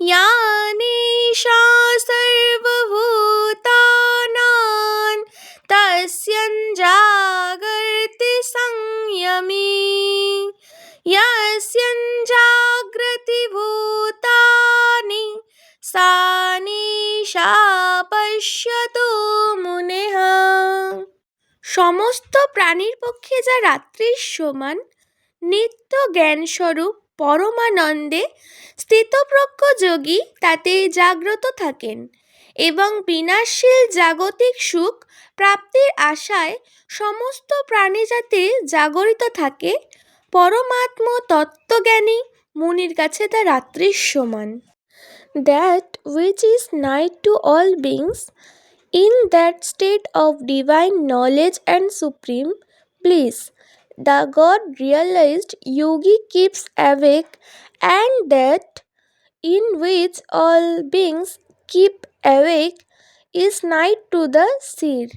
या निशा सर्वभूतानां तस्याञ्जागर्ति संयमी यस्याञ्जाग्रति भूतानि सा निशा पश्यतु মুনেঃ। সমস্ত প্রাণীর পক্ষে যা রাত্রির সমান, নিত্য জ্ঞানস্বরূপ পরমানন্দে স্থিতপ্রজ্ঞ যোগী তাতে জাগ্রত থাকেন এবং বিনাশশীল জাগতিক সুখ প্রাপ্তির আশায় সমস্ত প্রাণী যাতে জাগরিত থাকে, পরমাত্ম তত্ত্বজ্ঞানী মুনির কাছে তা রাত্রির সমান। That which is night to all beings, in that state of divine knowledge and supreme bliss, the God realized yogi keeps awake, and that in which all beings keep awake is night to the seer.